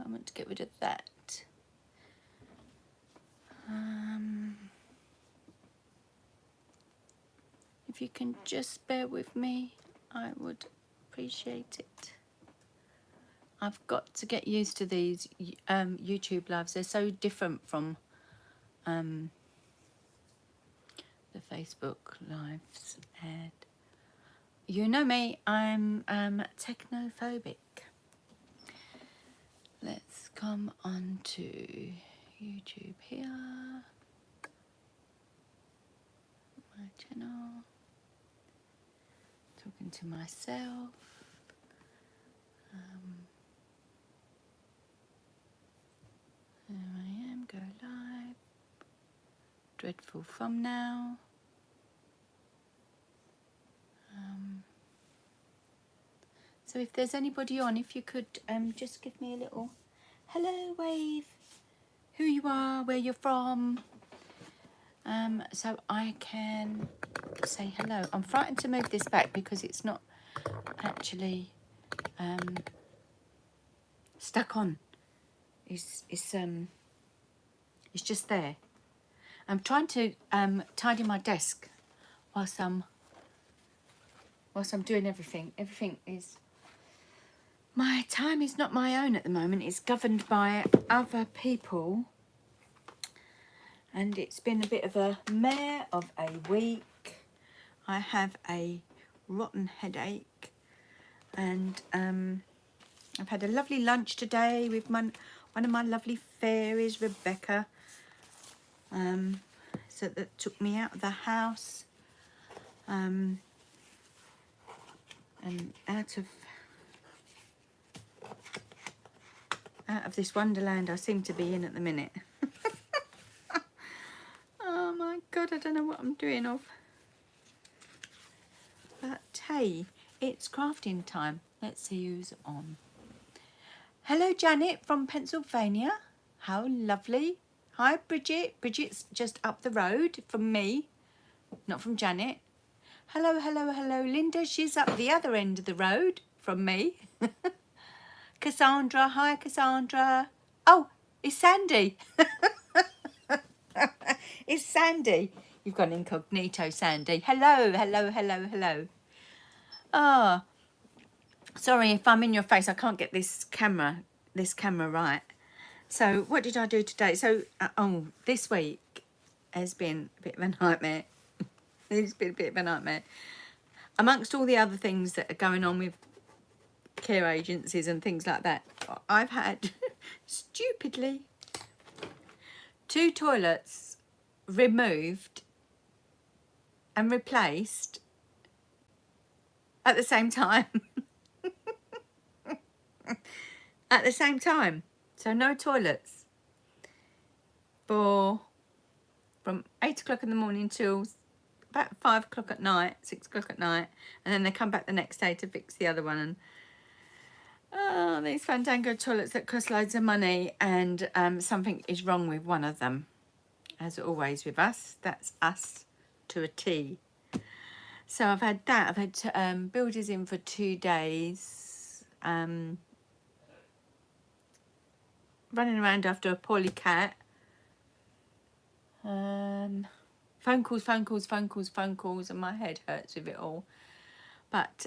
I want to get rid of that. If you can just bear with me, I would appreciate it. I've got to get used to these YouTube lives. They're so different from the Facebook lives. And you know me, I'm technophobic. Let's come on to YouTube here. My channel. Talking to myself. There I am, go live. Dreadful thumbnail. So if there's anybody on, if you could just give me a little hello wave, who you are, where you're from, so I can say hello. I'm frightened to move this back because it's not actually stuck on. It's just there. I'm trying to tidy my desk whilst I'm doing everything. Everything is, my time is not my own at the moment. It's governed by other people. And it's been a bit of a mare of a week. I have a rotten headache. And I've had a lovely lunch today with one of my lovely fairies, Rebecca. So that took me out of the house. And out of this wonderland I seem to be in at the minute. Oh my God, I don't know what I'm doing of. But hey, it's crafting time. Let's see who's on. Hello, Janet from Pennsylvania. How lovely. Hi, Bridget. Bridget's just up the road from me, not from Janet. Hello, hello, hello, Linda. She's up the other end of the road from me. Cassandra. Hi, Cassandra. Oh, it's Sandy. It's Sandy. You've got an incognito, Sandy. Hello, hello, hello, hello. Oh, sorry if I'm in your face. I can't get this camera right. So what did I do today? So, this week has been a bit of a nightmare. It's been a bit of a nightmare. Amongst all the other things that are going on with care agencies and things like that, I've had, stupidly, 2 toilets removed and replaced at the same time. At the same time. So no toilets from 8 o'clock in the morning till about 5 o'clock at night, 6 o'clock at night, and then they come back the next day to fix the other one. And these Fandango toilets that cost loads of money, and something is wrong with one of them. As always with us, that's us to a T. So I've had that. I've had builders in for 2 days, running around after a poorly cat. Phone calls, and my head hurts with it all. But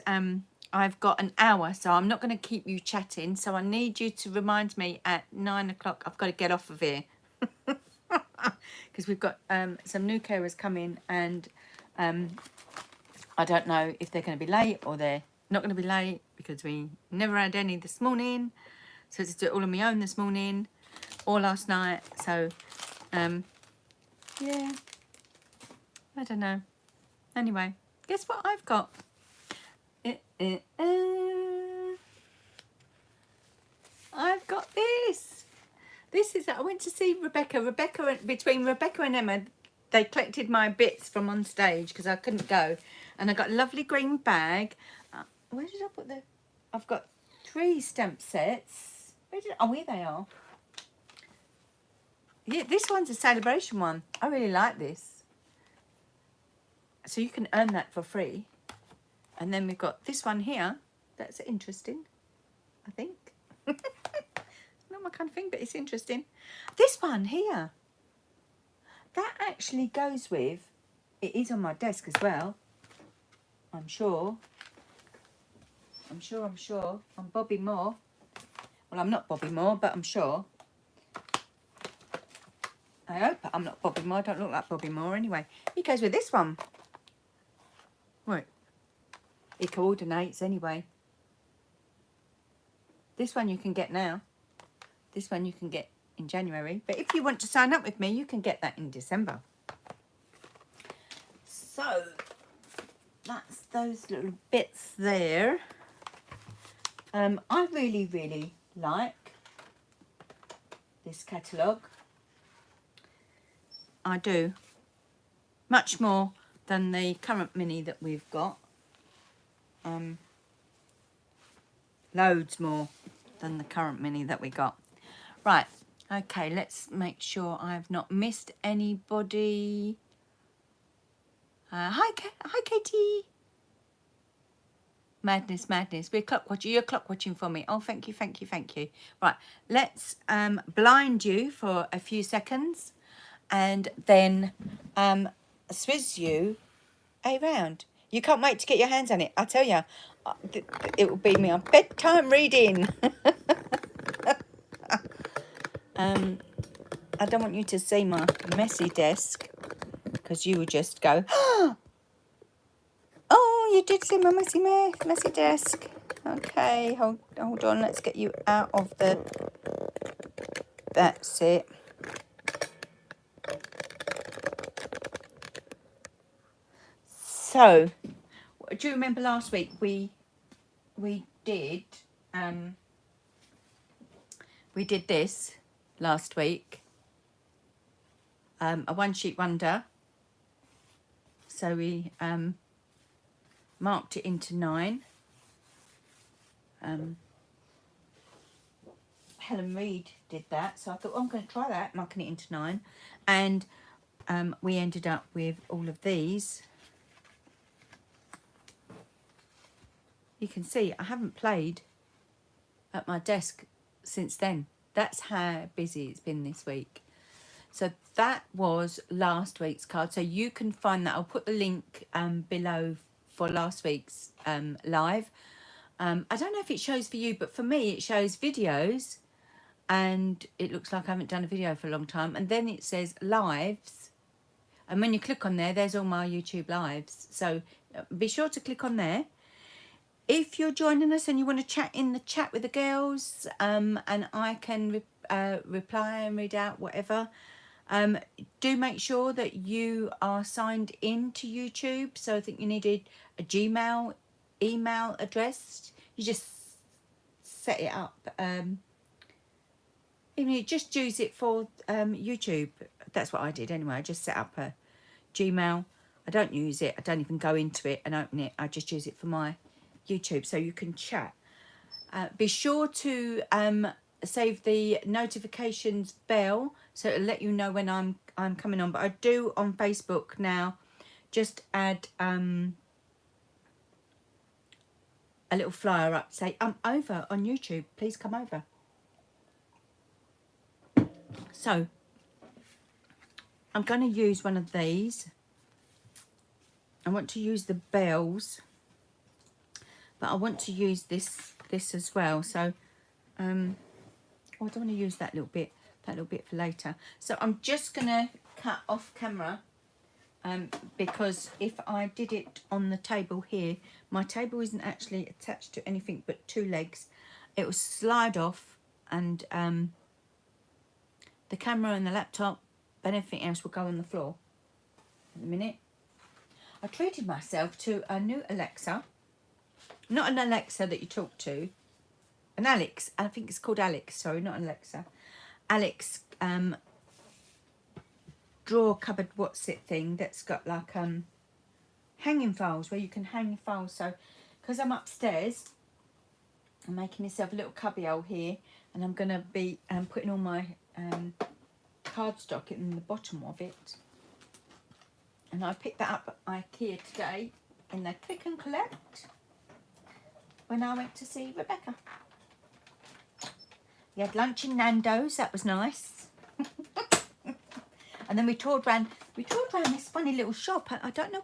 I've got an hour, so I'm not going to keep you chatting. So I need you to remind me at 9 o'clock. I've got to get off of here. Because we've got some new carers coming, and I don't know if they're going to be late or they're not going to be late, because we never had any this morning. So to do it all on my own this morning or last night. So, yeah, I don't know. Anyway, guess what I've got? I've got this. This is, I went to see Rebecca. Between Rebecca and Emma, they collected my bits from on stage because I couldn't go. And I got a lovely green bag. Where did I put the... I've got 3 stamp sets. Oh, here they are. Yeah, this one's a celebration one. I really like this. So you can earn that for free. And then we've got this one here. That's interesting, I think. Not my kind of thing, but it's interesting. This one here, that actually goes with, it is on my desk as well, I'm sure. I'm Bobby Moore. Well, I'm not Bobby Moore, but I'm sure. I hope I'm not Bobby Moore. I don't look like Bobby Moore anyway. He goes with this one. Right. It coordinates anyway. This one you can get now. This one you can get in January. But if you want to sign up with me, you can get that in December. So, that's those little bits there. I really, really like this catalogue. I do. Much more than the current mini that we've got. Loads more than the current mini that we got. Right, okay, let's make sure I've not missed anybody. Hi, Katie. Madness. We're clock watching. You're clock watching for me. Oh, thank you. Right, let's blind you for a few seconds and then swizz you around. You can't wait to get your hands on it. I tell you, it will be me on bedtime reading. I don't want you to see my messy desk because you would just go, oh, you did see my messy desk. Okay, hold on. Let's get you out of the... That's it. So, do you remember last week we did this last week, a one sheet wonder. So we marked it into 9. Helen Reid did that, so I thought, oh, I'm going to try that, marking it into 9, and we ended up with all of these. You can see I haven't played at my desk since then. That's how busy it's been this week. So that was last week's card. So you can find that. I'll put the link below for last week's live. I don't know if it shows for you, but for me it shows videos, and it looks like I haven't done a video for a long time. And then it says lives. And when you click on there, there's all my YouTube lives. So be sure to click on there. If you're joining us and you want to chat in the chat with the girls, and I can reply and read out whatever, do make sure that you are signed in to YouTube. So I think you needed a Gmail email address. You just set it up. You just use it for YouTube. That's what I did anyway. I just set up a Gmail. I don't use it. I don't even go into it and open it. I just use it for my YouTube, so you can chat. Be sure to save the notifications bell so it'll let you know when I'm coming on. But I do on Facebook now just add a little flyer up, say I'm over on YouTube, please come over. So I'm going to use one of these. I want to use the bells, but I want to use this as well. So oh, I don't want to use that little bit for later. So I'm just gonna cut off camera because if I did it on the table here, my table isn't actually attached to anything but 2 legs. It will slide off, and the camera and the laptop and everything else will go on the floor in a minute. I treated myself to a new Alexa. Not an Alexa that you talk to. An Alex. I think it's called Alex. Sorry, not an Alexa. Alex drawer cupboard what's it thing that's got like hanging files where you can hang your files. So because I'm upstairs, I'm making myself a little cubby hole here, and I'm going to be putting all my cardstock in the bottom of it. And I picked that up at IKEA today in the click and collect when I went to see Rebecca. We had lunch in Nando's. That was nice. And then we toured around this funny little shop. I don't know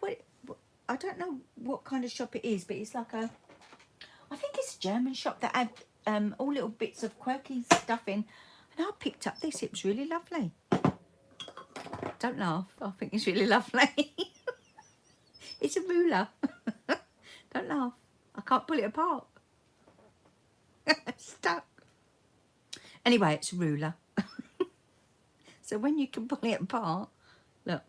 I don't know what kind of shop it is, but it's like I think it's a German shop that had all little bits of quirky stuff in. And I picked up this. It was really lovely. Don't laugh. I think it's really lovely. It's a ruler. Don't laugh. I can't pull it apart. It's stuck. Anyway, it's a ruler. So when you can pull it apart, look.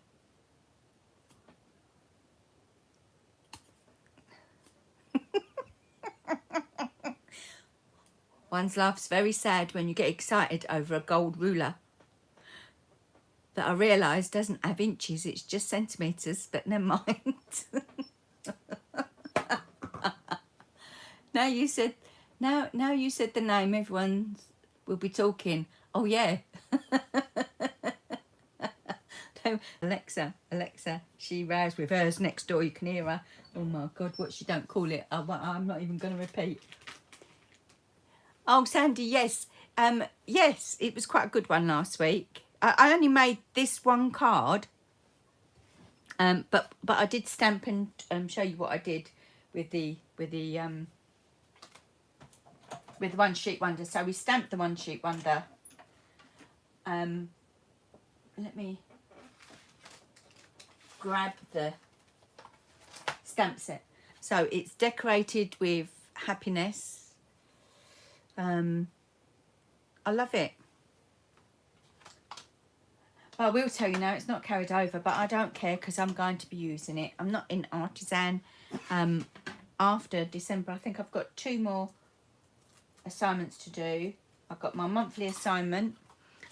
One's life's very sad when you get excited over a gold ruler that I realise doesn't have inches, it's just centimetres, but never mind. Now you said the name, everyone will be talking. Oh yeah. Alexa, she rows with hers next door, you can hear her. Oh my God, what she don't call it, I'm not even going to repeat. Oh, Sandy, yes. Yes, it was quite a good one last week. I only made this one card, but I did stamp and show you what I did with the one sheet wonder. So we stamped the one sheet wonder. Let me grab the stamp set. So it's decorated with happiness. I love it. Well, I will tell you now, it's not carried over, but I don't care because I'm going to be using it. I'm not in Artisan after December. I think I've got 2 more assignments to do. I've got my monthly assignment,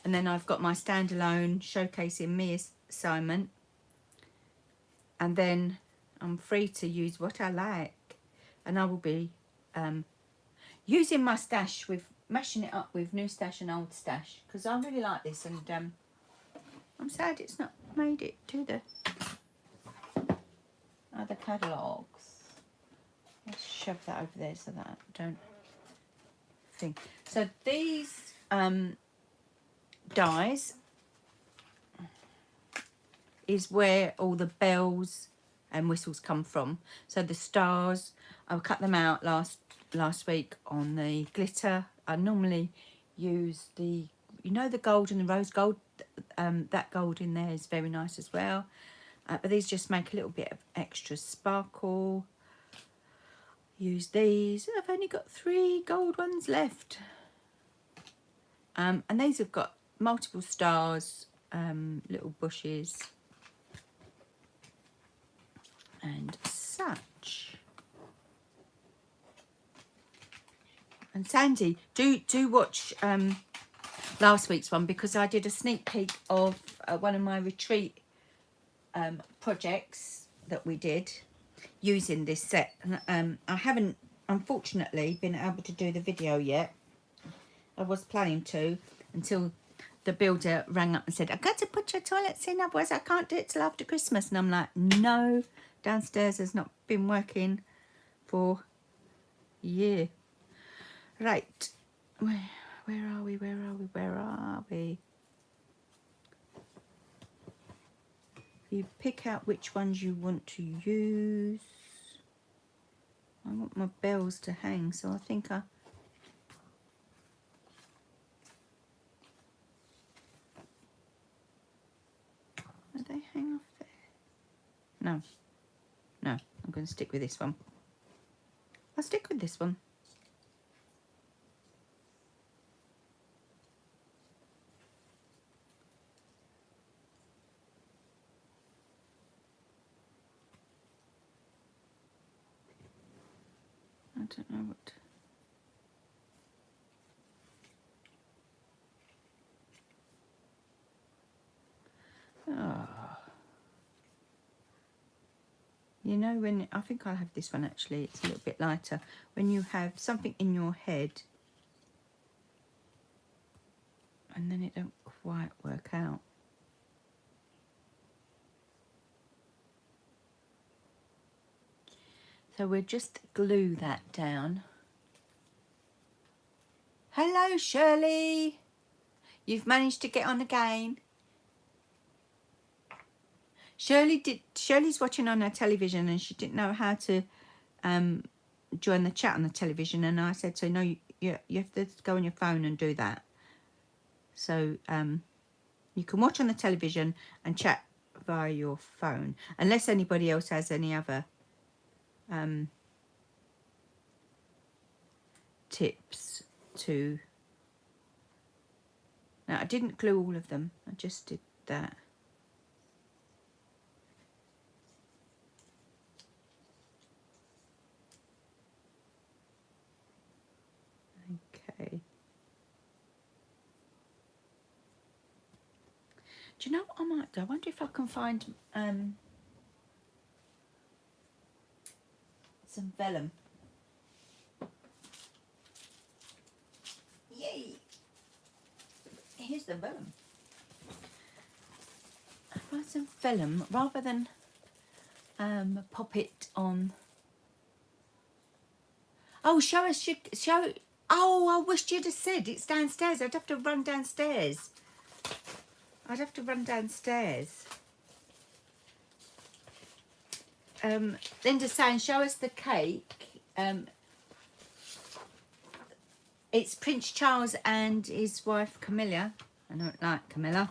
and then I've got my standalone showcasing me assignment, and then I'm free to use what I like. And I will be using my stash, with mashing it up with new stash and old stash, because I really like this, and I'm sad it's not made it to the other catalogues. Let's shove that over there so that I don't think. So these dies is where all the bells and whistles come from. So the stars, I cut them out last week on the glitter. I normally use the, you know, the gold and the rose gold. That gold in there is very nice as well. But these just make a little bit of extra sparkle. Use these. I've only got 3 gold ones left. And these have got multiple stars, little bushes, and such. And Sandy, do watch last week's one, because I did a sneak peek of one of my retreat projects that we did using this set. And I haven't, unfortunately, been able to do the video yet. I was planning to, until the builder rang up and said, I've got to put your toilets in, otherwise I can't do it till after Christmas. And I'm like, no, downstairs has not been working for a year. Right, where are we? You pick out which ones you want to use. I want my bells to hang, so I think are they hang off there? No, I'm going to stick with this one. I'll stick with this one. I don't know what. Oh. You know, when I think I'll have this one actually, it's a little bit lighter. When you have something in your head and then it don't quite work out. So we'll just glue that down. Hello, Shirley. You've managed to get on again. Shirley's watching on her television and she didn't know how to join the chat on the television, and I said, so no, you have to go on your phone and do that. So you can watch on the television and chat via your phone, unless anybody else has any other tips to. Now, I didn't glue all of them, I just did that. Okay. Do you know what I might do? I wonder if I can find some vellum. Yay! Here's the vellum. I find some vellum rather than pop it on. Oh, show us. Show. Oh, I wished you'd have said it's downstairs. I'd have to run downstairs. Linda's saying, show us the cake. It's Prince Charles and his wife Camilla. I don't like Camilla,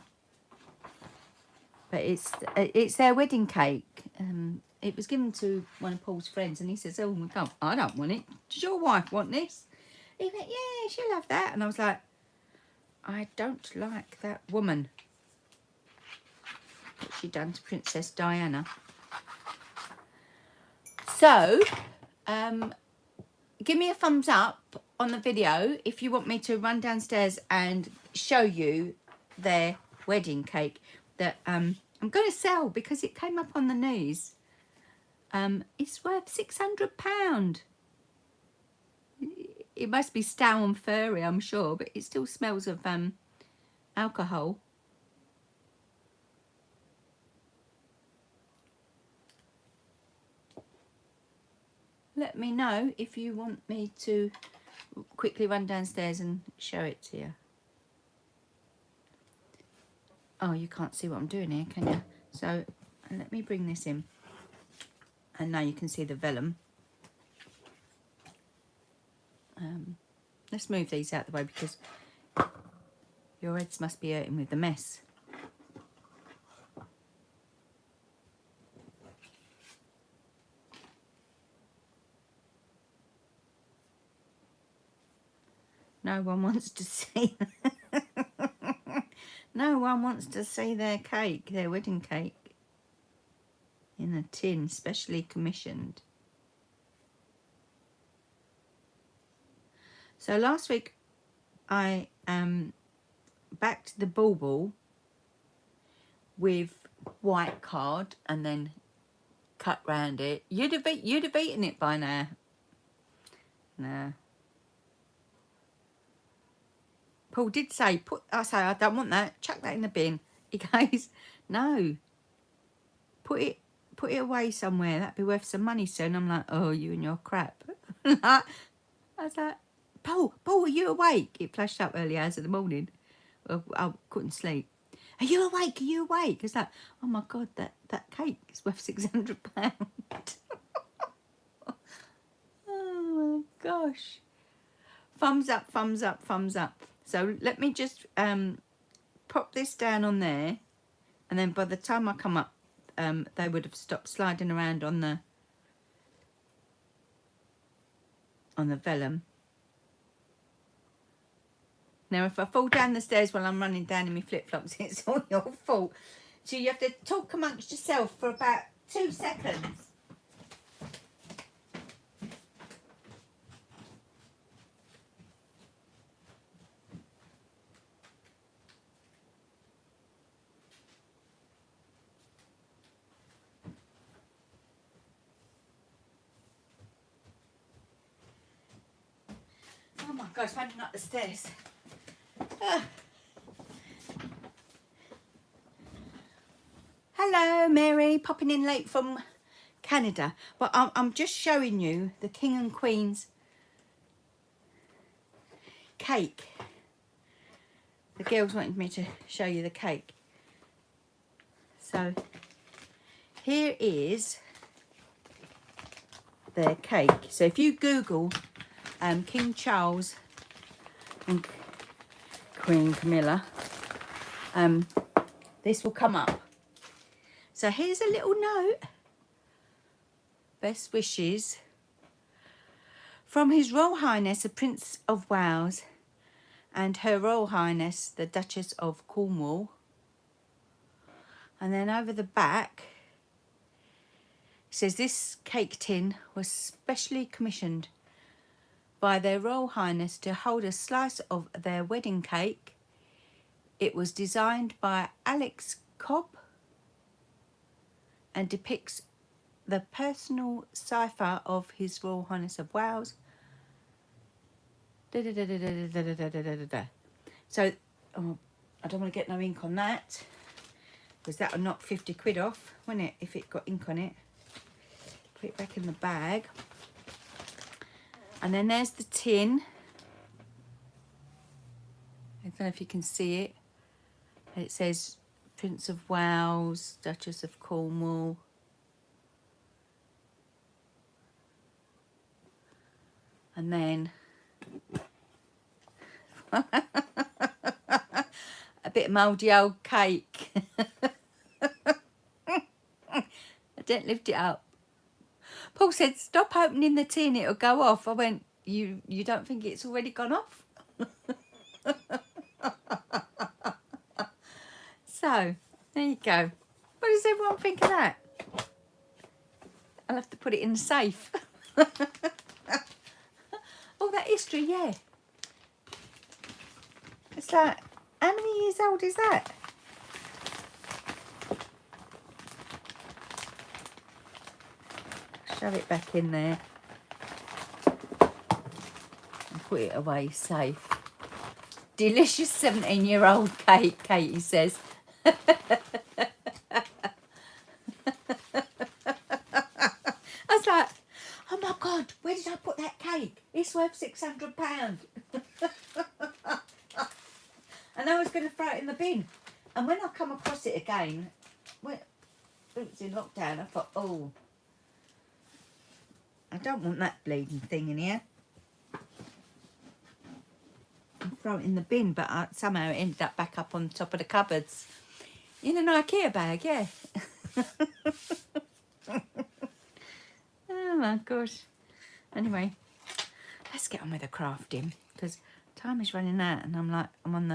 but it's their wedding cake. It was given to one of Paul's friends, and he says, "Oh my God, I don't want it. Does your wife want this?" He went, "Yeah, she'll have that." And I was like, "I don't like that woman. What she done to Princess Diana." So, give me a thumbs up on the video if you want me to run downstairs and show you their wedding cake that I'm going to sell because it came up on the news. It's worth £600. It must be stale and furry, I'm sure, but it still smells of alcohol. Let me know if you want me to quickly run downstairs and show it to you. Oh, you can't see what I'm doing here, can you? So let me bring this in. And now you can see the vellum. Let's move these out of the way because your heads must be hurting with the mess. No one wants to see. No one wants to see their cake, their wedding cake, in a tin, specially commissioned. So last week I backed the bauble with white card and then cut round it. You'd have eaten it by now. No. Paul did say, I say, I don't want that. Chuck that in the bin. He goes, no. Put it away somewhere. That'd be worth some money soon. I'm like, oh, you and your crap. I was like, Paul, are you awake? It flashed up early hours of the morning. I couldn't sleep. Are you awake? Are you awake? It's like, oh my God, that cake is worth £600. Oh my gosh. Thumbs up, thumbs up, thumbs up. So let me just pop this down on there, and then by the time I come up, they would have stopped sliding around on the vellum. Now, if I fall down the stairs while I'm running down in my flip-flops, it's all your fault. So you have to talk amongst yourself for about 2 seconds. Oh my gosh, running up the stairs. Hello, Mary, popping in late from Canada. But I'm just showing you the King and Queen's cake. The girls wanted me to show you the cake. So here is the cake. So if you Google King Charles and Queen Camilla, this will come up. So here's a little note. Best wishes from His Royal Highness the Prince of Wales and Her Royal Highness the Duchess of Cornwall. And then over the back it says this cake tin was specially commissioned by Their Royal Highness to hold a slice of their wedding cake. It was designed by Alex Cobb and depicts the personal cipher of His Royal Highness of Wales. So, oh, I don't want to get no ink on that, because that would knock 50 quid off, wouldn't it, if it got ink on it. Put it back in the bag. And then there's the tin. I don't know if you can see it. It says Prince of Wales, Duchess of Cornwall. And then a bit of mouldy old cake. I didn't lift it up. Paul said, stop opening the tin, it'll go off. I went, you don't think it's already gone off? So, there you go. What does everyone think of that? I'll have to put it in the safe. Oh, that history, yeah. It's like, how many years old is that? Shove it back in there. And put it away safe. Delicious 17-year-old cake, Katie says. I was like, oh my God, where did I put that cake? It's worth £600. And I was going to throw it in the bin. And when I come across it again, when it was in lockdown, I thought, oh, I don't want that bleeding thing in here. And throw it in the bin, but somehow it ended up back up on top of the cupboards. In an IKEA bag, yeah. Oh my gosh. Anyway, let's get on with the crafting, because time is running out and I'm on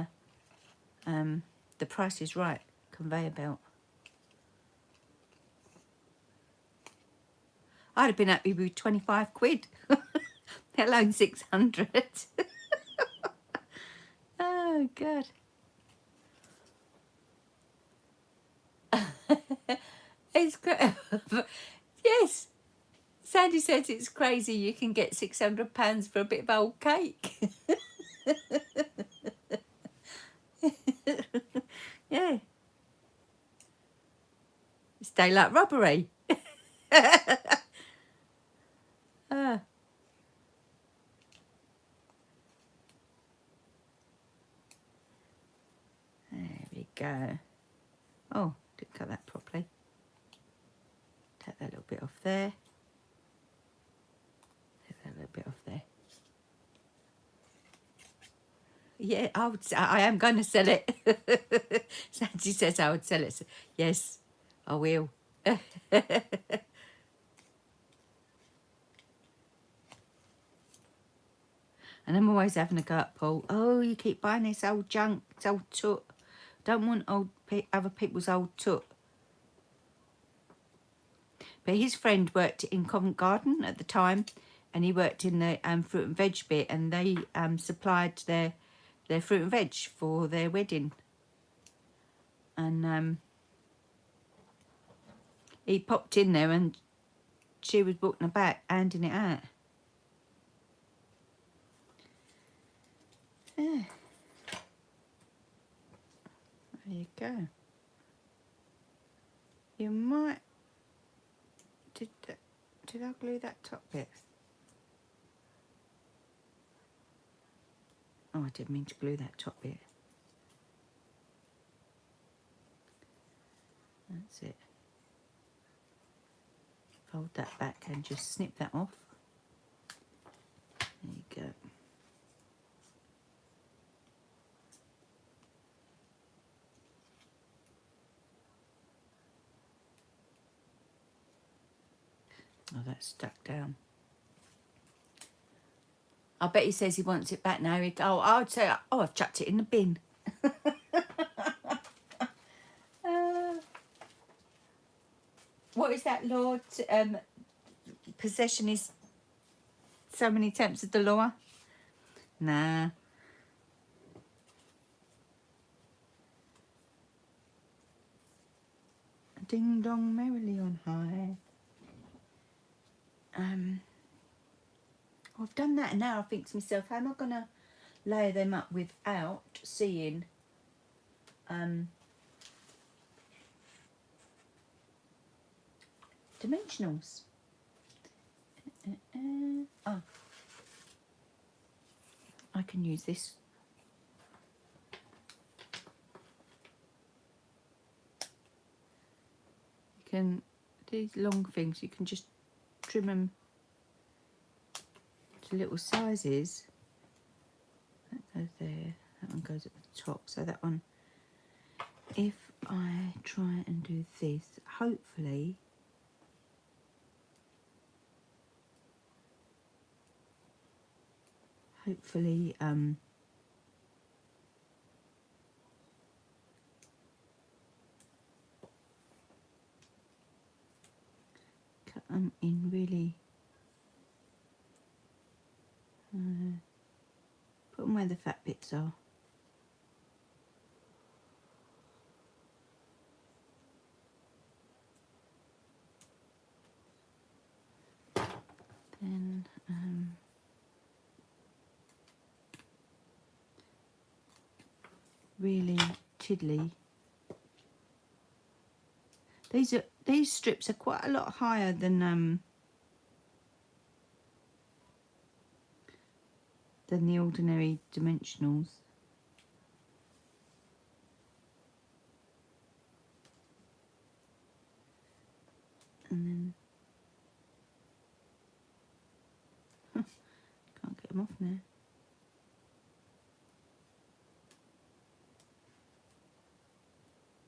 the Price is Right conveyor belt. I'd have been happy with 25 quid, let alone 600. Oh God. It's yes. Sandy says it's crazy you can get £600 for a bit of old cake. Yeah. It's daylight robbery. There we go. Oh, didn't cut that properly. Take that little bit off there. Take that little bit off there. Yeah, I am going to sell it. Sandy says I would sell it. Yes, I will. And I'm always having a go at Paul. Oh, you keep buying this old junk. It's old toot. Don't want other people's old toot. But his friend worked in Covent Garden at the time, and he worked in the fruit and veg bit, and they supplied their fruit and veg for their wedding. And he popped in there and she was walking back, handing it out. Yeah. There you go. You might... Did I glue that top bit? Oh, I didn't mean to glue that top bit. That's it. Fold that back and just snip that off. There you go. Oh, that's stuck down. I bet he says he wants it back now. Oh, I would say, oh, I've chucked it in the bin. What is that, Lord? Possession is so many tenths of the law. Nah. Ding dong merrily on high. I've done that and now I think to myself, how am I gonna layer them up without seeing dimensionals? Oh, I can use this. You can, these long things, you can just trim them to little sizes. That goes there, that one goes at the top. So that one, if I try and do this, hopefully cut them in really, put them where the fat bits are. Then really tiddly. These strips are quite a lot higher than the ordinary dimensionals. And then can't get them off now.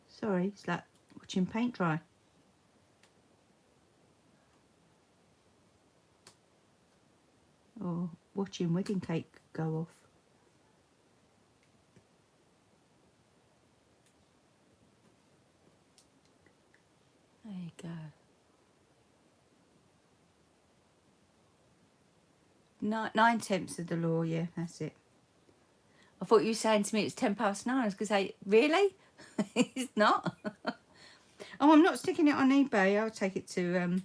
Sorry, it's like watching paint dry. Or watching wedding cake go off. There you go. 9/10 of the law, yeah, that's it. I thought you were saying to me it's 9:10. I was going to say, really? It's not. Oh, I'm not sticking it on eBay. I'll take it to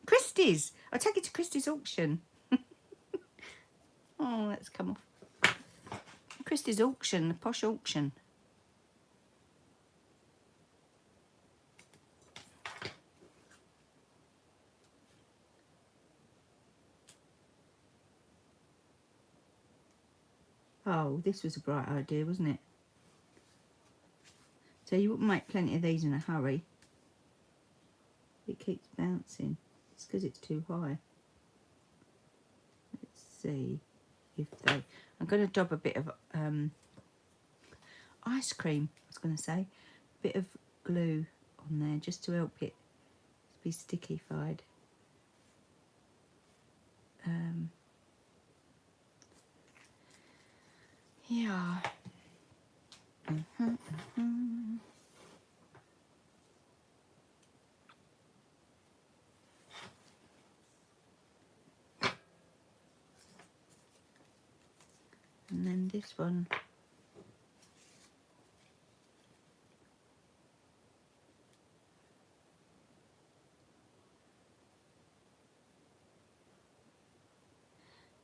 Christie's. I'll take it to Christie's auction. Oh, let's come off. Christie's auction, the posh auction. Oh, this was a bright idea, wasn't it? So you wouldn't make plenty of these in a hurry. It keeps bouncing. It's because it's too high. Let's see if they... I'm going to dab a bit of ice cream, I was going to say. A bit of glue on there just to help it be stickified. Yeah. And then this one.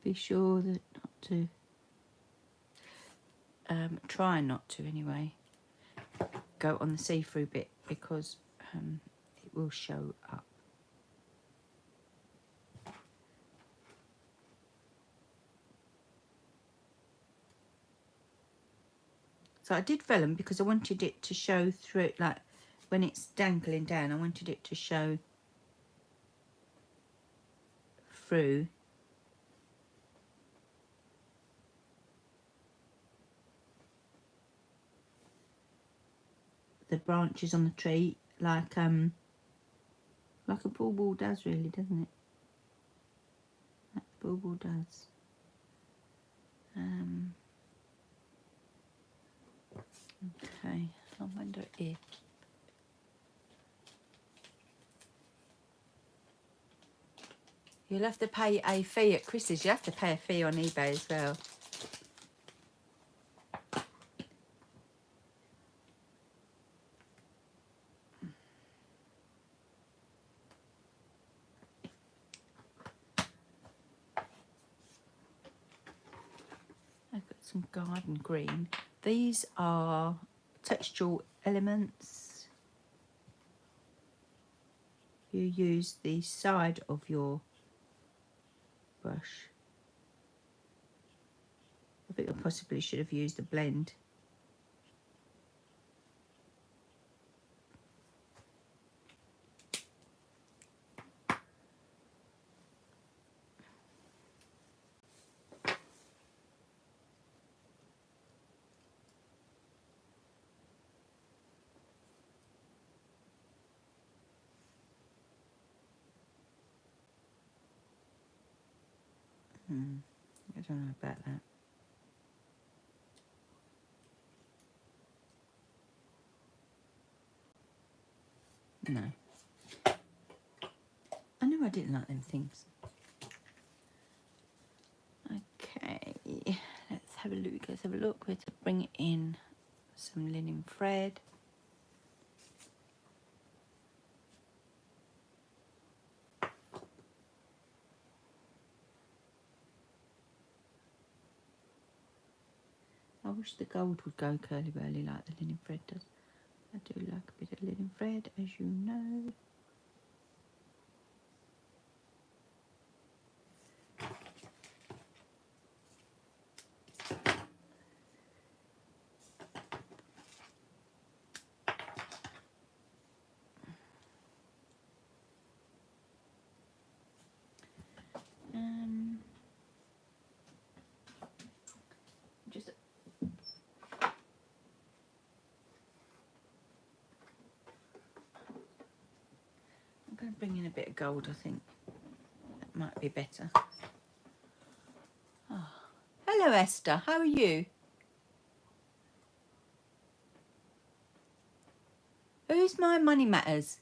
Be sure that not to, try not to anyway, go on the see-through bit because it will show up. So I did vellum because I wanted it to show through, like when it's dangling down, I wanted it to show through. The branches on the tree, like a bulbul does, really, doesn't it? That bulbul does. Okay, I wonder if you'll have to pay a fee at Chris's. You have to pay a fee on eBay as well. I've got some garden green. These are textural elements. You use the side of your brush. I think I possibly should have used a blend. I don't know about that. No. I knew I didn't like them things. Okay, let's have a look. Let's have a look. We're to bring in some linen thread. I wish the gold would go curly-burly like the linen thread does. I do like a bit of linen thread, as you know. Just I'm going to bring in a bit of gold, I think. That might be better. Oh. Hello, Esther. How are you? Who's my Money Matters?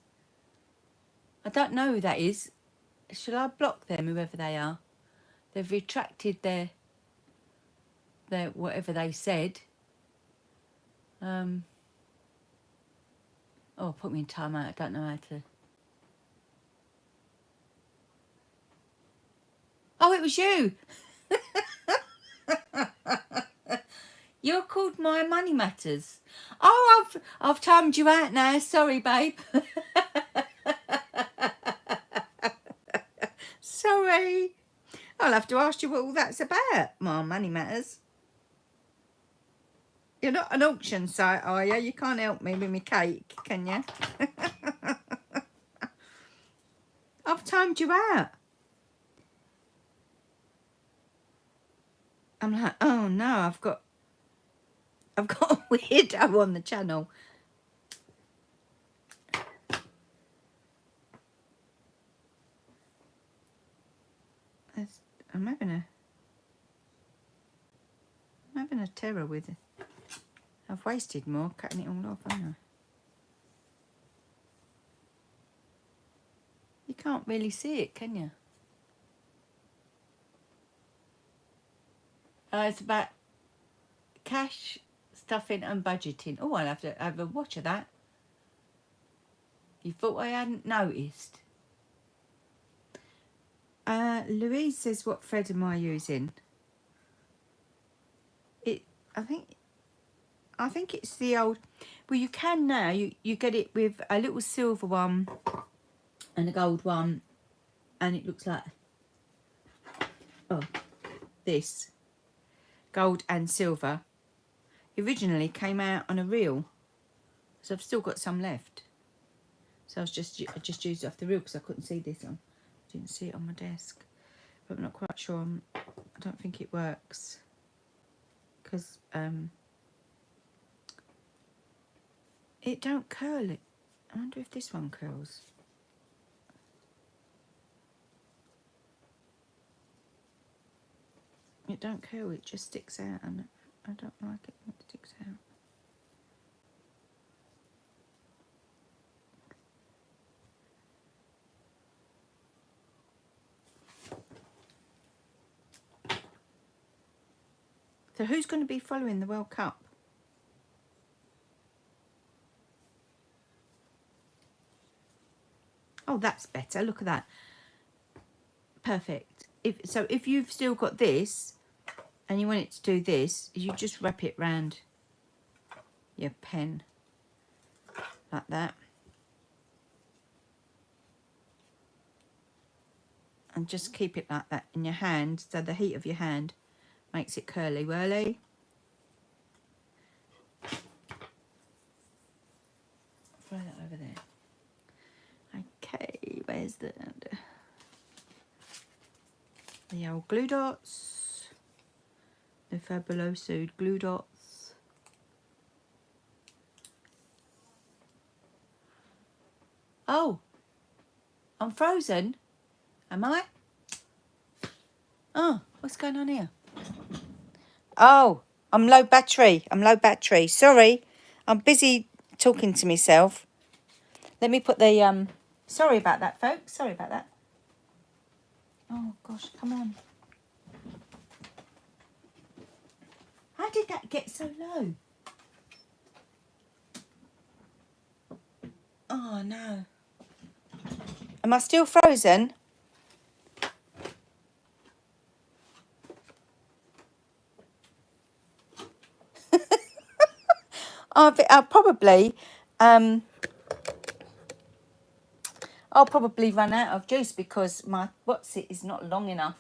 I don't know who that is. Shall I block them, whoever they are? They've retracted their whatever they said. Oh, put me in timeout. I don't know how to. Oh, it was you. You're called My Money Matters. Oh, I've timed you out now. Sorry, babe. Sorry. I'll have to ask you what all that's about, My Money Matters. You're not an auction site, are you? You can't help me with my cake, can you? I've timed you out. I'm like, oh no, I've got a weirdo on the channel. I'm having a terror with it. I've wasted more cutting it all off, haven't I? You can't really see it, can you? It's about cash, stuffing and budgeting. Oh, I'll have to have a watch of that. You thought I hadn't noticed? Louise says, what thread am I using? I think it's the old. Well, you can now. You get it with a little silver one and a gold one, and it looks like this gold and silver. originally came out on a reel, so I've still got some left. So I just used it off the reel because I couldn't see this on. Didn't see it on my desk, but I'm not quite sure. I don't think it works because it don't curl it. I wonder if this one curls. It don't curl, it just sticks out, and I don't like it when it sticks out. So who's going to be following the World Cup? Oh, that's better. Look at that. Perfect. If you've still got this and you want it to do this, you just wrap it round your pen like that. And just keep it like that in your hand, so the heat of your hand makes it curly whirly. Throw that over there. Okay, where's the old glue dots? The Fabuloso glue dots. Oh, I'm frozen. Am I? Oh, what's going on here? Oh, I'm low battery. Sorry, I'm busy talking to myself. Let me put the sorry about that, folks. Sorry about that. Oh gosh, come on. How did that get so low? Oh no. Am I still frozen? I'll probably run out of juice because my what's it is not long enough.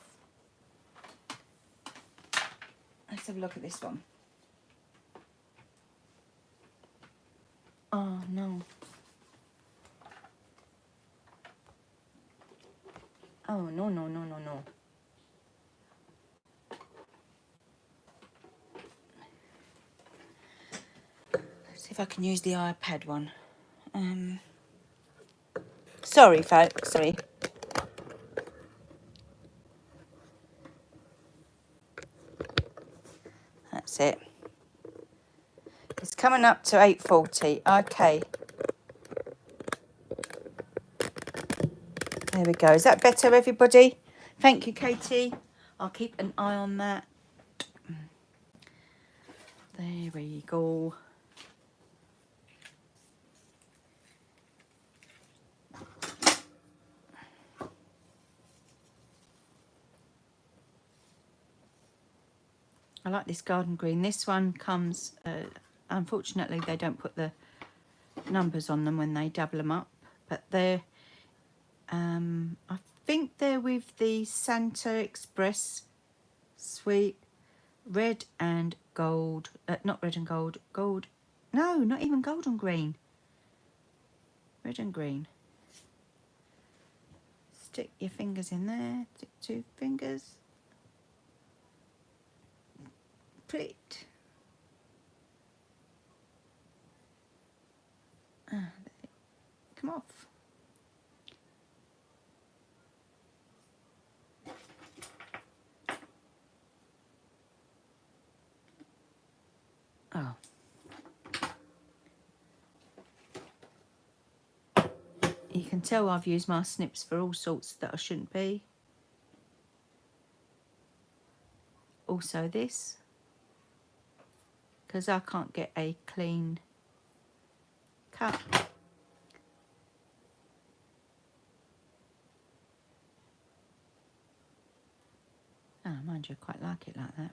Let's have a look at this one. Oh no. Oh no. Let's see if I can use the iPad one. Sorry folks, sorry. That's it. It's coming up to 8:40. Okay. There we go. Is that better, everybody? Thank you, Katie. I'll keep an eye on that. There we go. I like this garden green. This one comes, unfortunately, they don't put the numbers on them when they double them up. But they're, I think they're with the Santa Express Sweet red and gold. Not red and gold. Gold. No, not even gold and green. Red and green. Stick your fingers in there. Stick 2 fingers. Pleat. Come off. Oh. You can tell I've used my snips for all sorts that I shouldn't be. Also this, because I can't get a clean cut. Oh, mind you, I quite like it like that.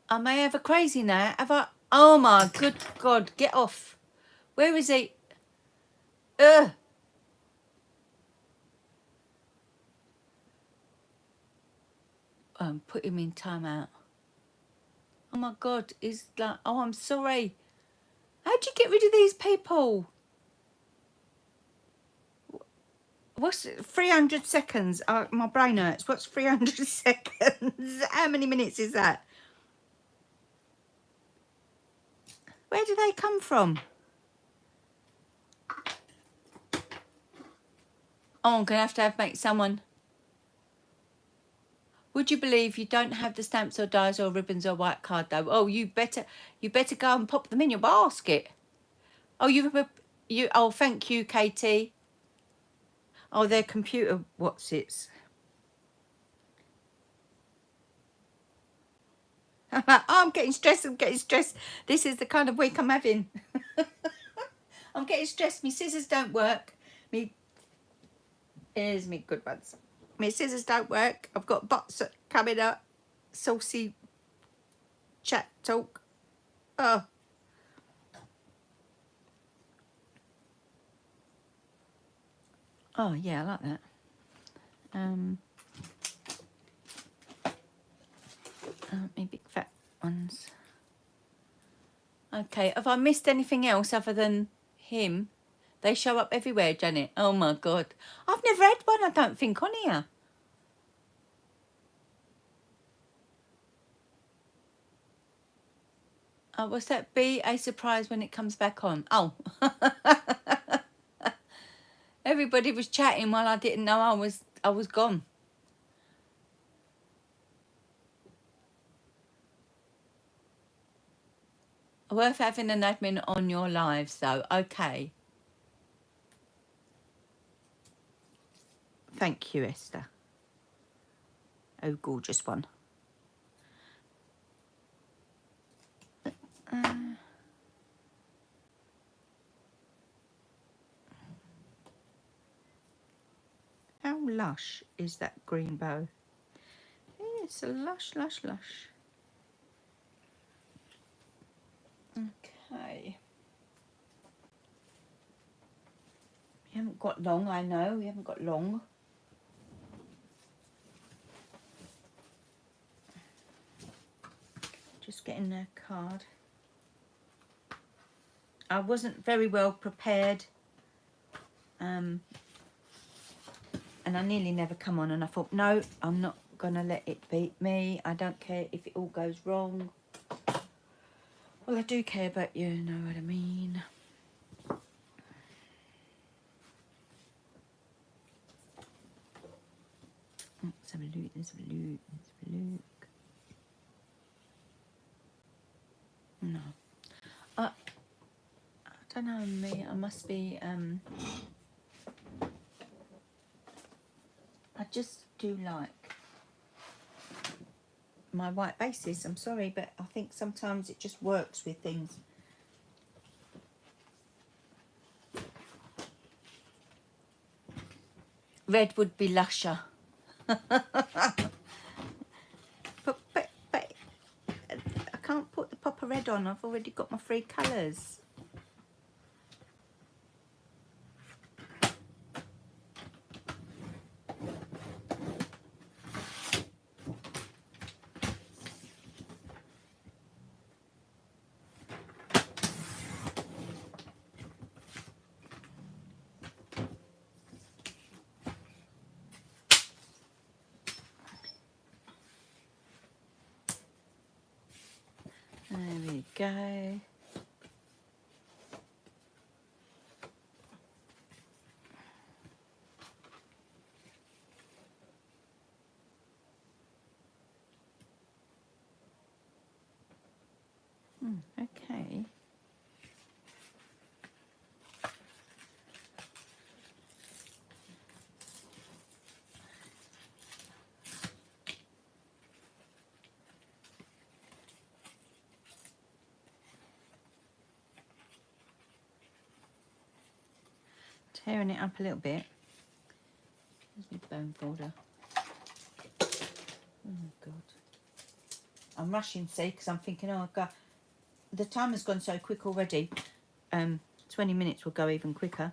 Am I ever crazy now? Have I? Oh my good God, get off. Where is he? Ugh. put him in timeout. Oh my God, he's like, oh, I'm sorry. How'd you get rid of these people? What's 300 seconds? My brain hurts. What's 300 seconds? How many minutes is that? Where do they come from? Oh, I'm going to have make someone. Would you believe you don't have the stamps or dies or ribbons or white card though? Oh, you better go and pop them in your basket. Oh, oh, thank you, Katie. Oh, their computer, what's it? Oh, I'm getting stressed. This is the kind of week I'm having. I'm getting stressed. My scissors don't work. Here's me good ones. My scissors don't work. I've got bots coming up. Saucy chat talk. Oh. Oh, yeah, I like that. My big fat ones. Okay, have I missed anything else other than him? They show up everywhere, Janet. Oh my God. I've never had one, I don't think, on here. What's that? Be a surprise when it comes back on. Oh. Everybody was chatting while I didn't know I was gone. Worth having an admin on your lives, though. Okay. Thank you, Esther. Oh, gorgeous one. How lush is that green bow? It's a lush, lush, lush. Okay. We haven't got long, I know. We haven't got long. Just getting their card. I wasn't very well prepared. And I nearly never come on, and I thought, no, I'm not gonna let it beat me. I don't care if it all goes wrong. Well, I do care, but you know what I mean. Let's have a look, let's have a look, let's have a look. No. I don't know, me, I must be, I just do like my white bases. I'm sorry, but I think sometimes it just works with things. Red would be lusher. but I can't put the popper red on. I've already got my 3 colours. There we go. Okay. Tearing it up a little bit. There's my bone folder. Oh God. I'm rushing, see, because I'm thinking, oh God, the time has gone so quick already. 20 minutes will go even quicker.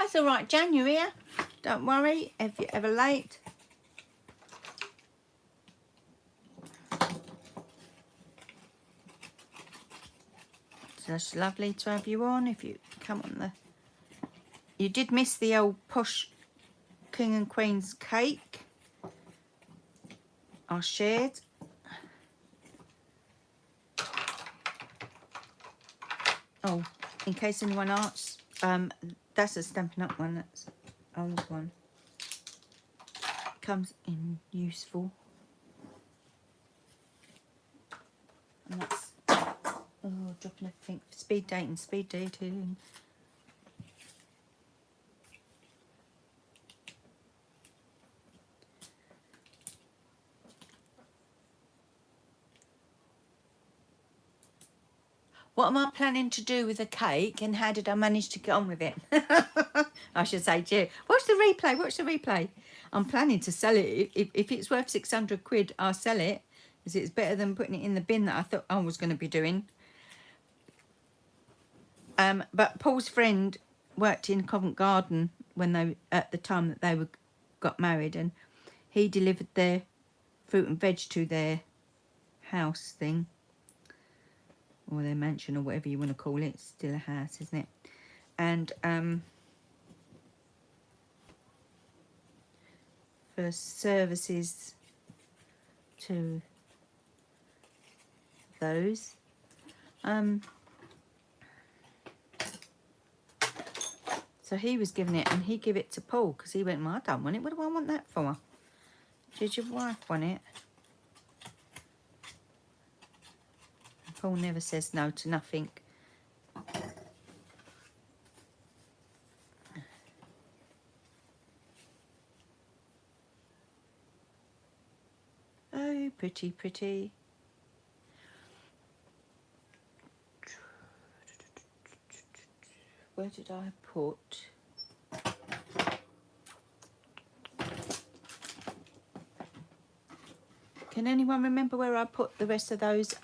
That's all right, Jan, you're here. Don't worry if you're ever late. So it's lovely to have you on. If you come on the... You did miss the old posh King and Queen's cake I shared. Oh, in case anyone asks, that's a Stampin' Up one. That's old one. Comes in useful. And that's, oh, dropping everything. Speed dating, speed dating. What am I planning to do with the cake, and how did I manage to get on with it? I should say to you, watch the replay, watch the replay. I'm planning to sell it. If it's worth 600 quid, I'll sell it, because it's better than putting it in the bin that I thought I was going to be doing. But Paul's friend worked in Covent Garden when they, at the time that they got married, and he delivered their fruit and veg to their house thing, or their mansion, or whatever you want to call it. It's still a house, isn't it? And for services to those, so he was giving it, and he gave it to Paul, because he went, well, I don't want it. What do I want that for? Did your wife want it? Paul never says no to nothing. Oh, pretty, pretty. Where did I put? Can anyone remember where I put the rest of those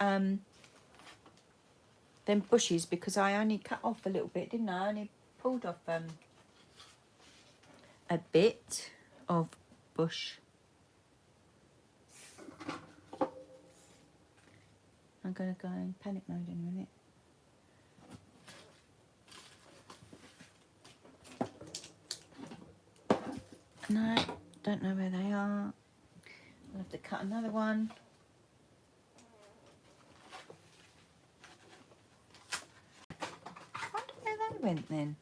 them bushes? Because I only cut off a little bit, didn't I? I only pulled off a bit of bush. I'm going to go in panic mode in a minute. No, don't know where they are. I'll have to cut another one. I wonder where they went then.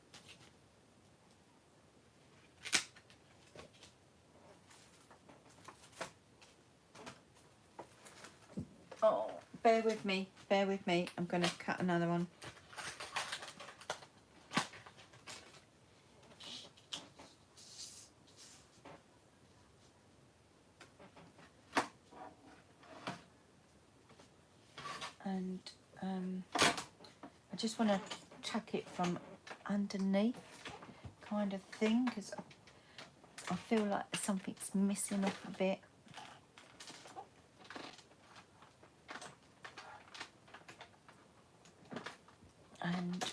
Oh, bear with me, bear with me. I'm going to cut another one. And I just want to tuck it from underneath, kind of thing, because I feel like something's missing off a bit. And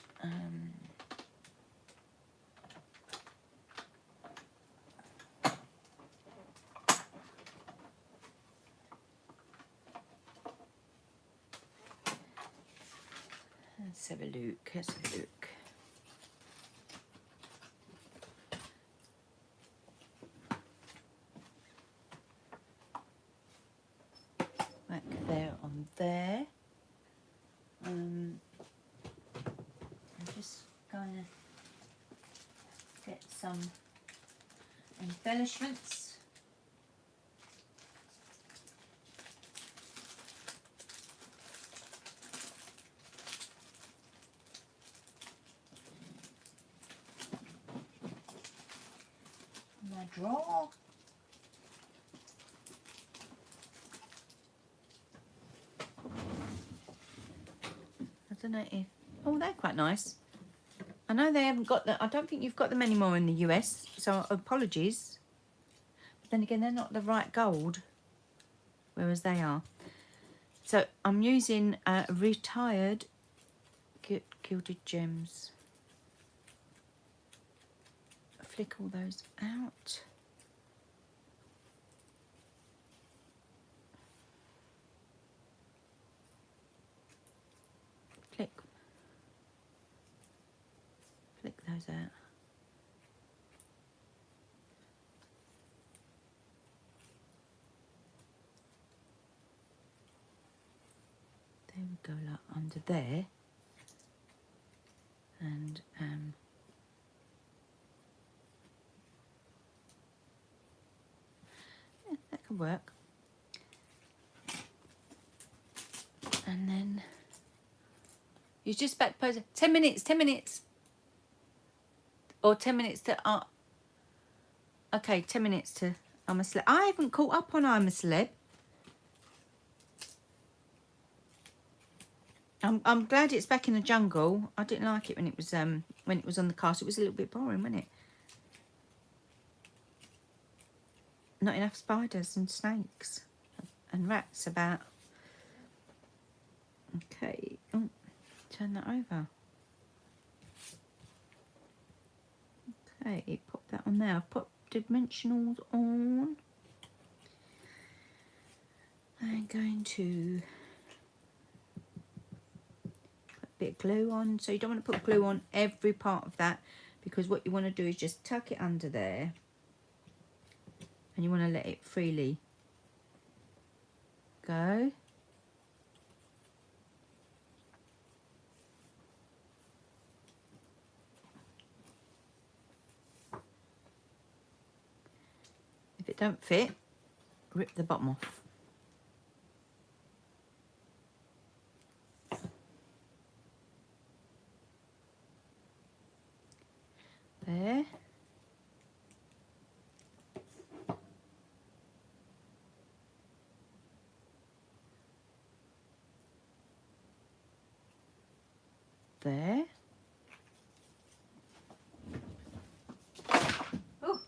let's have a look, let's have a look. Back there on there. I'm just going to get some embellishments. My drawer. I don't know if... Oh, they're quite nice. I know they haven't got them. I don't think you've got them anymore in the US, so apologies. But then again, they're not the right gold, whereas they are. So I'm using retired gilded gems. flick all those out. Flick those out. There we go, like under there. And yeah, that could work. And then you just back pose 10 minutes, 10 minutes. Or 10 minutes to okay, 10 minutes to I'm a Celeb. I haven't caught up on I'm a Celeb. I'm glad it's back in the jungle. I didn't like it when it was on the cast. It was a little bit boring, wasn't it? Not enough spiders and snakes and rats about. Okay. Oh, turn that over. Okay, pop that on there. I've put dimensionals on. I'm going to put a bit of glue on. So you don't want to put glue on every part of that, because what you want to do is just tuck it under there and you want to let it freely go. If it don't fit, rip the bottom off. There. There. Oh,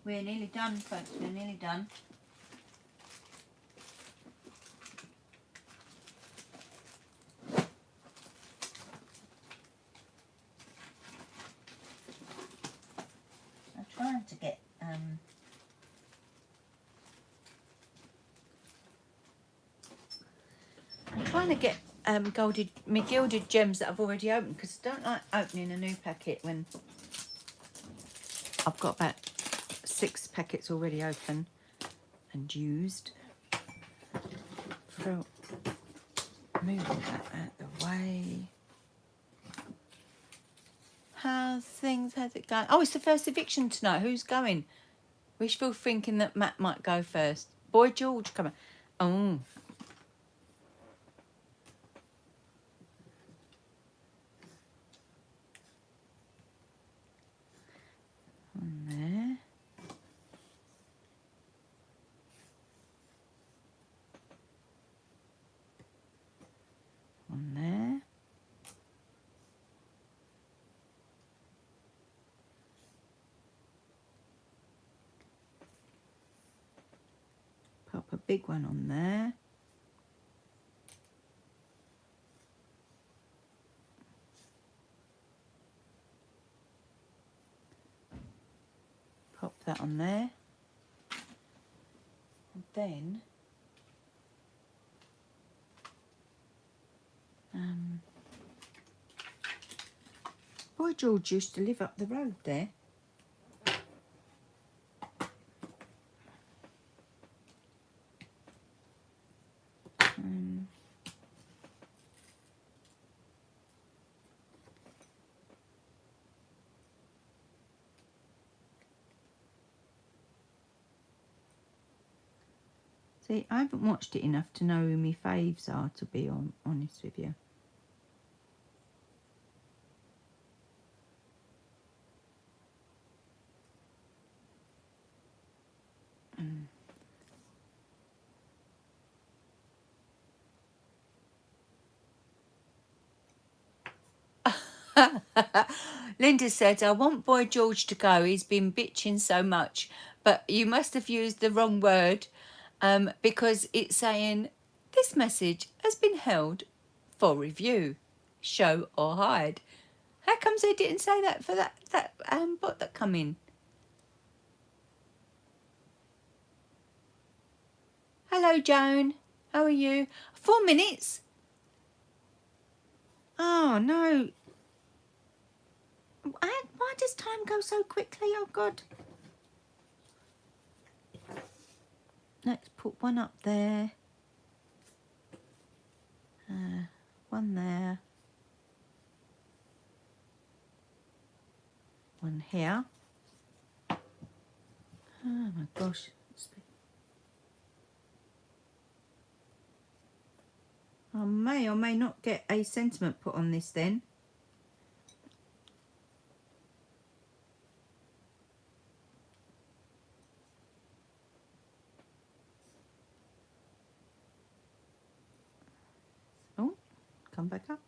we're nearly done, folks. We're nearly done. I'm trying to get my gilded gems that I've already opened, because I don't like opening a new packet when I've got about 6 packets already open and used. So move all that out the way. How's it going? Oh, it's the first eviction tonight. Who's going? Wishful thinking that Matt might go first. Boy George coming. Oh. On there. On there. Pop a big one on there. Pop that on there. And then Boy George used to live up the road there. See, I haven't watched it enough to know who my faves are, to be honest with you. Linda said, I want Boy George to go. He's been bitching so much. But you must have used the wrong word, because it's saying, this message has been held for review. Show or hide. How comes they didn't say that for that bot that come in? Hello, Joan. How are you? 4 minutes? Oh, no. Why does time go so quickly? Oh, God. Let's put one up there. One there. One here. Oh, my gosh. I may or may not get a sentiment put on this then. Oh, come back up.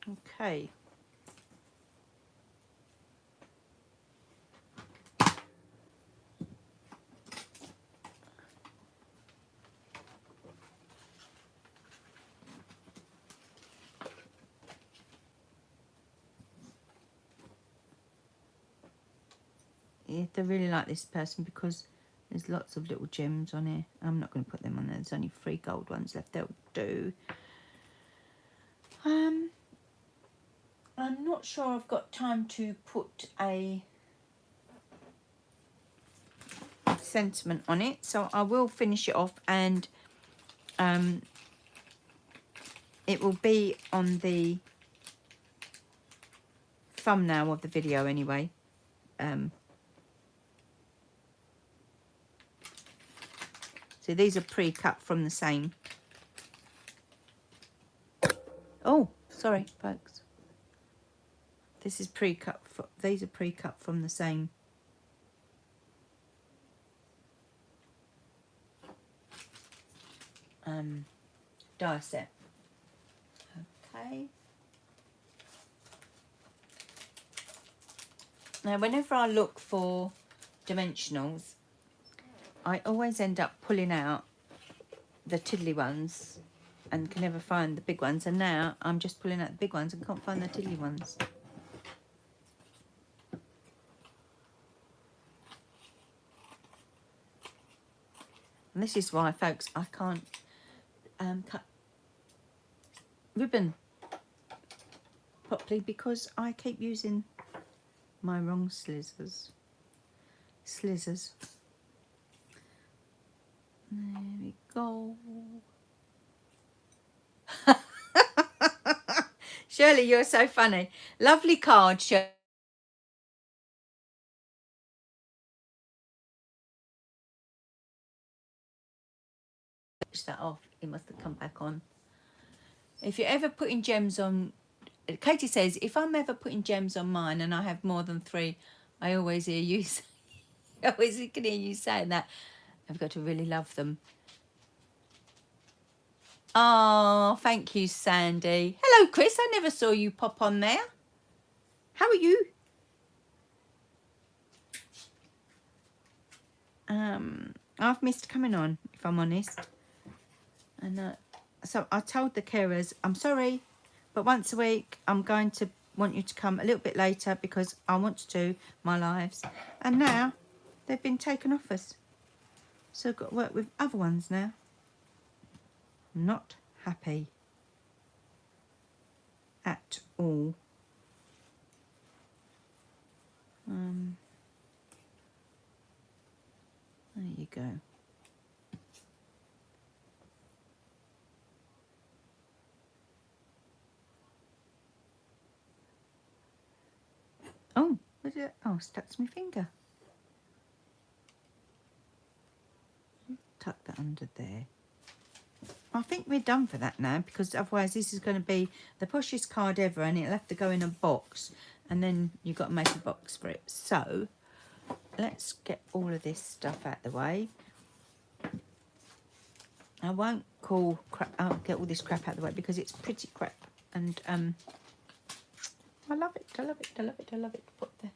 Okay. You have to really like this person because there's lots of little gems on here. I'm not going to put them on there. There's only 3 gold ones left. They'll do. I'm not sure I've got time to put a sentiment on it, so I will finish it off, and it will be on the thumbnail of the video anyway. So these are pre-cut from the same. Oh, sorry, folks. This is pre-cut. These are pre-cut from the same. Die set. Okay. Now, whenever I look for dimensionals, I always end up pulling out the tiddly ones and can never find the big ones. And now I'm just pulling out the big ones and can't find the tiddly ones. And this is why, folks, I can't cut ribbon properly, because I keep using my wrong scissors. There we go. Shirley, you're so funny. Lovely card, Shirley. That off. It must have come back on. If you're ever putting gems on, Katie says, if I'm ever putting gems on mine and I have more than 3, I always hear you. I always can hear you saying that. I've got to really love them. Oh, thank you, Sandy. Hello, Chris. I never saw you pop on there. How are you? I've missed coming on, if I'm honest. And so I told the carers, I'm sorry, but once a week I'm going to want you to come a little bit later because I want to do my lives. And now they've been taken off us. So I've got to work with other ones now. Not happy at all. There you go. Oh, what did it? Oh, stuck to my finger. Tuck that under there. I think we're done for that now, because otherwise this is going to be the poshest card ever and it'll have to go in a box, and then you've got to make a box for it. So let's get all of this stuff out of the way. I won't call crap. I'll get all this crap out of the way because it's pretty crap, and I love it. I love it. I love it. I love it. Put them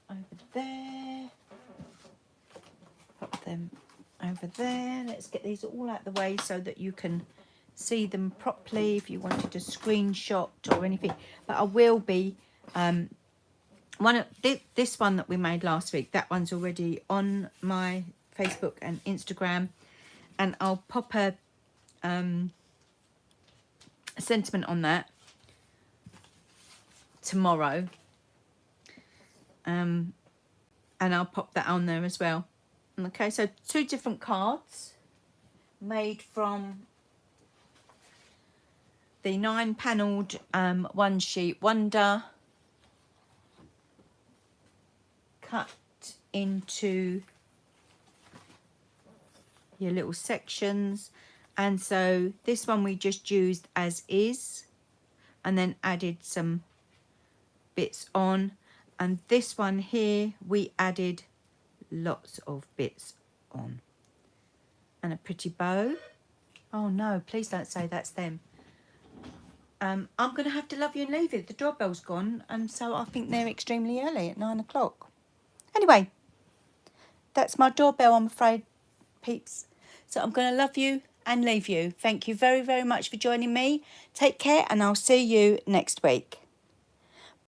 over there. Put them over there. Let's get these all out of the way so that you can see them properly if you wanted to screenshot or anything. But I will be one of this one that we made last week. That one's already on my Facebook and Instagram, and I'll pop a sentiment on that tomorrow. And I'll pop that on there as well. Okay, so 2 different cards made from the 9-panelled One Sheet Wonder, cut into your little sections. And so this one we just used as is and then added some bits on, and this one here we added lots of bits on, and a pretty bow. Oh no, please don't say that's them. I'm going to have to love you and leave it. The doorbell's gone, and so I think they're extremely early at 9 o'clock. Anyway, that's my doorbell, I'm afraid, peeps. So I'm going to love you and leave you. Thank you very, very much for joining me. Take care, and I'll see you next week.